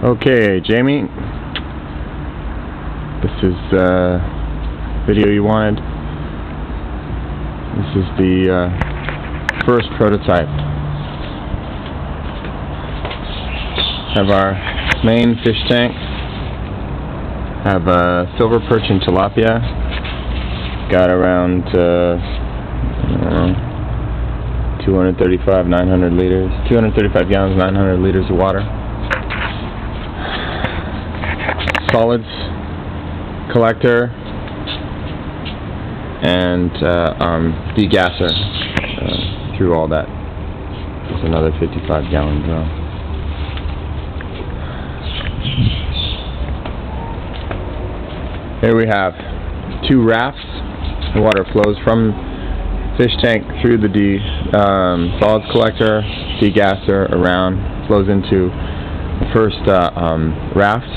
Okay, Jamie, this is the video you wanted. This is the first prototype. Have our main fish tank. Have a silver perch and tilapia. Got around 235 gallons, 900 liters of water. Solids collector and degasser through all that. There's another 55 gallon drum. Here we have two rafts. The water flows from fish tank through the solids collector, degasser around, flows into the first raft,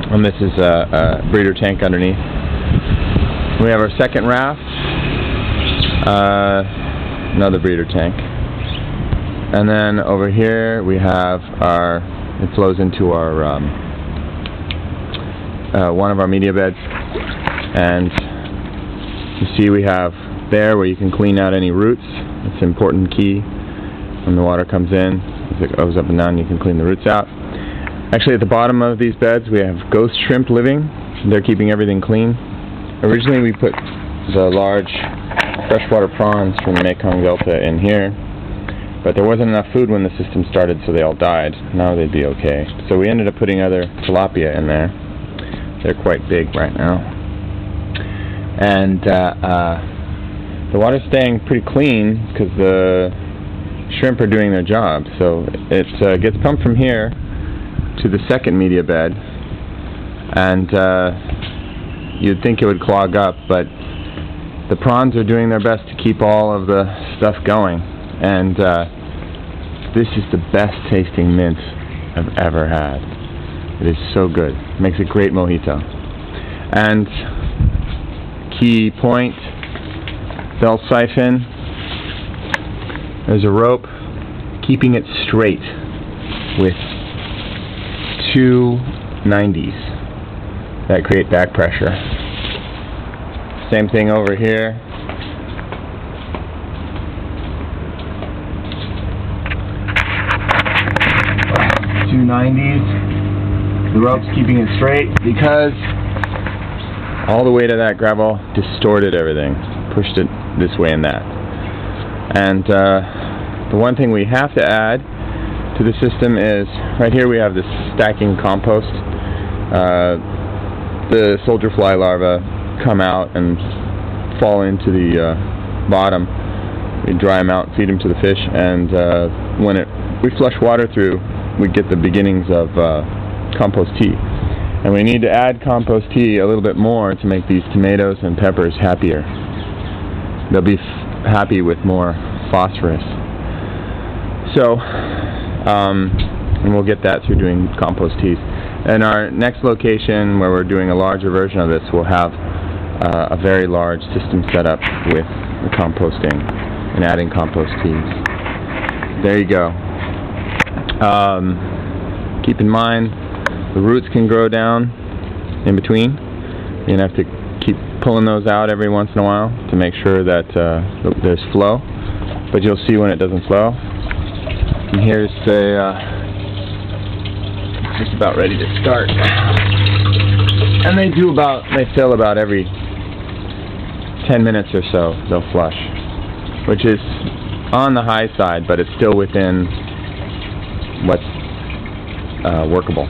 and this is a breeder tank underneath. We have our second raft, another breeder tank, and then over here we have it flows into our one of our media beds, and you see we have there where you can clean out any roots. It's an important key when the water comes in. As it goes up and down, you can clean the roots out. Actually, at the bottom of these beds we have ghost shrimp living. They're keeping everything clean. Originally we put the large freshwater prawns from the Mekong Delta in here, but there wasn't enough food when the system started, so they all died. Now they'd be okay. So we ended up putting other tilapia in there. They're quite big right now. And the water's staying pretty clean because the shrimp are doing their job. So it gets pumped from here to the second media bed, and you'd think it would clog up, but the prawns are doing their best to keep all of the stuff going. And this is the best tasting mint I've ever had. It is so good. It makes a great mojito. And key point, bell siphon. There's a rope keeping it straight with two 90s that create back pressure. Same thing over here. Two 90s. The rope's keeping it straight because all the weight of that gravel distorted everything, pushed it this way and that. And the one thing we have to add to the system is, right here we have this stacking compost. The soldier fly larvae come out and fall into the bottom. We dry them out, feed them to the fish, and when we flush water through, we get the beginnings of compost tea. And we need to add compost tea a little bit more to make these tomatoes and peppers happier. They'll be happy with more phosphorus. So, and we'll get that through doing compost teas. And our next location, where we're doing a larger version of this, will have a very large system set up with the composting and adding compost teas. There you go. Keep in mind, the roots can grow down in between. You're going to have to keep pulling those out every once in a while to make sure that there's flow. But you'll see when it doesn't flow. And here's just about ready to start. And they fill about every 10 minutes or so, they'll flush. Which is on the high side, but it's still within what's workable.